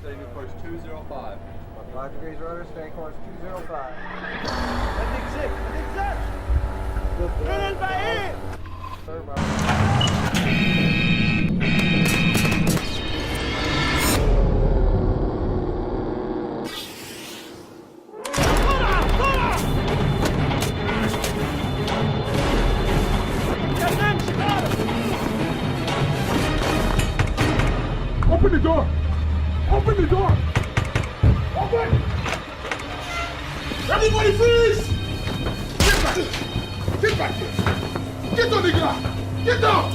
steady new course 205. 5 degrees rudder, steady course 205. Open the door! Open the door! Open! Everybody freeze! Get back! Get back here! Get on the ground! Get down!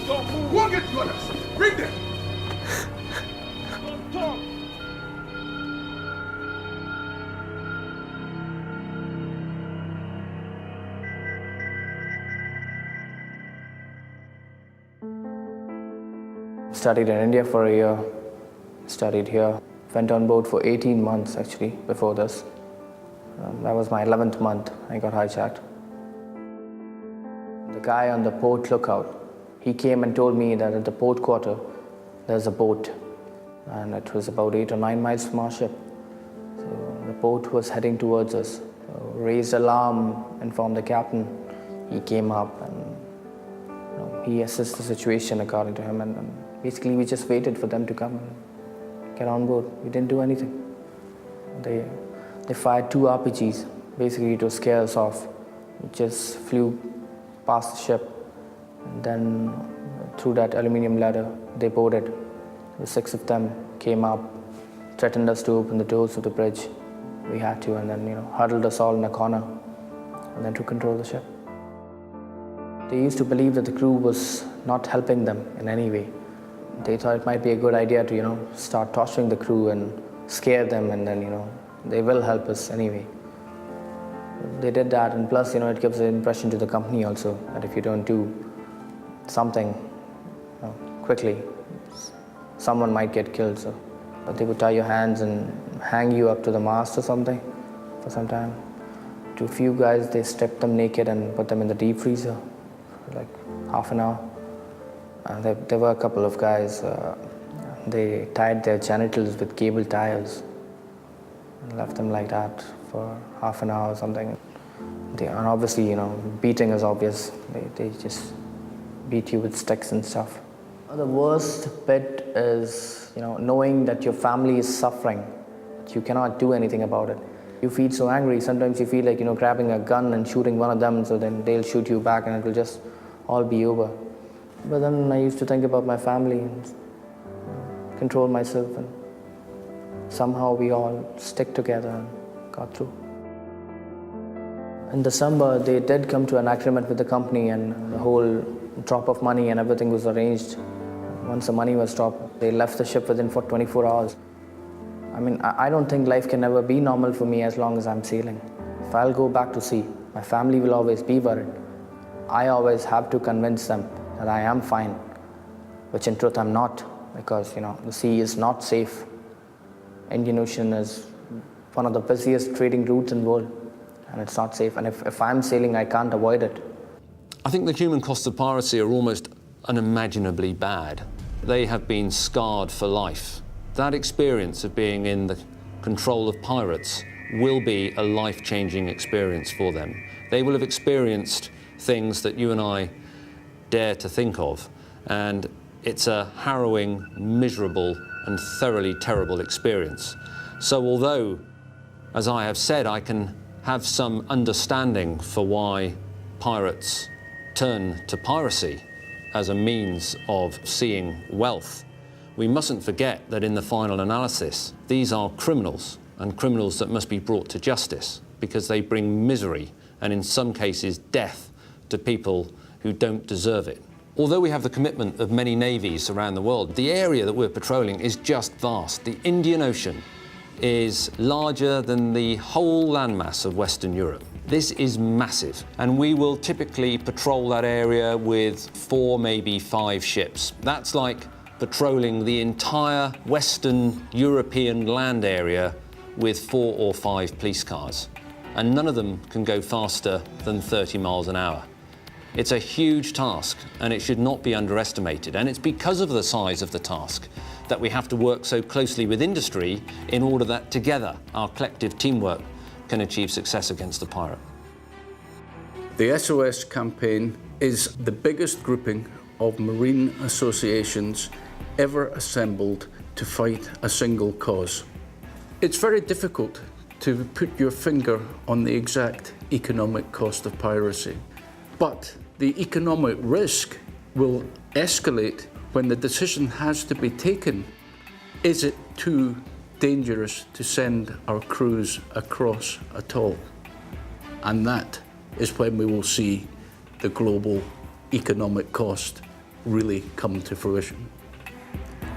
Don't move! Go get the others! Bring them! Don't talk! Studied in India for a year, studied here, went on board for 18 months actually before this. That was my 11th month, I got hijacked. The guy on the port lookout, he came and told me that at the port quarter there's a boat, and it was about 8 or 9 miles from our ship. So the boat was heading towards us. So raised alarm, informed the captain. He came up and he assessed the situation according to him, and basically we just waited for them to come and get on board. We didn't do anything. They fired 2 RPGs, basically to scare us off. We just flew past the ship, and then through that aluminium ladder, they boarded. The 6 of them came up, threatened us to open the doors of the bridge. We had to, and then huddled us all in a corner, and then took control of the ship. They used to believe that the crew was not helping them in any way. They thought it might be a good idea to, start torturing the crew and scare them, and then, they will help us anyway. They did that, and plus, it gives an impression to the company also that if you don't do something quickly, someone might get killed. So, but they would tie your hands and hang you up to the mast or something for some time. To a few guys, they stripped them naked and put them in the deep freezer for like half an hour. There were a couple of guys, they tied their genitals with cable ties and left them like that for half an hour or something. And obviously, beating is obvious. They just beat you with sticks and stuff. The worst bit is, knowing that your family is suffering, but you cannot do anything about it. You feel so angry. Sometimes you feel like, grabbing a gun and shooting one of them, so then they'll shoot you back and it will just all be over. But then I used to think about my family and control myself, and somehow we all stick together and got through. In December, they did come to an agreement with the company, and the whole drop of money and everything was arranged. Once the money was dropped, they left the ship within 24 hours. I mean, I don't think life can ever be normal for me as long as I'm sailing. If I'll go back to sea, my family will always be worried. I always have to convince them that I am fine, which in truth I'm not, because the sea is not safe. Indian Ocean is one of the busiest trading routes in the world, and it's not safe. And if I'm sailing, I can't avoid it. I think the human costs of piracy are almost unimaginably bad. They have been scarred for life. That experience of being in the control of pirates will be a life-changing experience for them. They will have experienced things that you and I dare to think of, and it's a harrowing, miserable and thoroughly terrible experience. So although, as I have said, I can have some understanding for why pirates turn to piracy as a means of seeing wealth, we mustn't forget that in the final analysis, these are criminals, and criminals that must be brought to justice, because they bring misery and in some cases death to people who don't deserve it. Although we have the commitment of many navies around the world, the area that we're patrolling is just vast. The Indian Ocean is larger than the whole landmass of Western Europe. This is massive, and we will typically patrol that area with 4, maybe 5 ships. That's like patrolling the entire Western European land area with 4 or 5 police cars, and none of them can go faster than 30 miles an hour. It's a huge task, and it should not be underestimated, and it's because of the size of the task that we have to work so closely with industry in order that together our collective teamwork can achieve success against the pirate. The SOS campaign is the biggest grouping of marine associations ever assembled to fight a single cause. It's very difficult to put your finger on the exact economic cost of piracy, but the economic risk will escalate when the decision has to be taken. Is it too dangerous to send our crews across at all? And that is when we will see the global economic cost really come to fruition.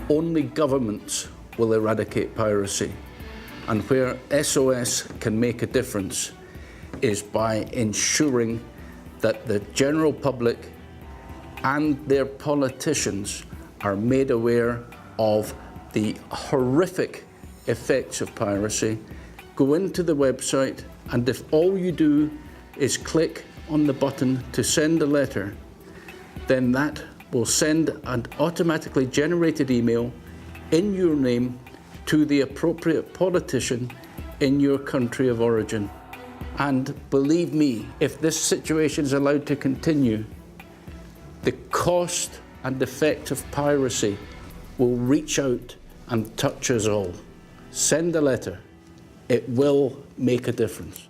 Only governments will eradicate piracy, and where SOS can make a difference is by ensuring that the general public and their politicians are made aware of the horrific effects of piracy. Go into the website, and if all you do is click on the button to send a letter, then that will send an automatically generated email in your name to the appropriate politician in your country of origin. And believe me, if this situation is allowed to continue, the cost and effect of piracy will reach out and touch us all. Send a letter. It will make a difference.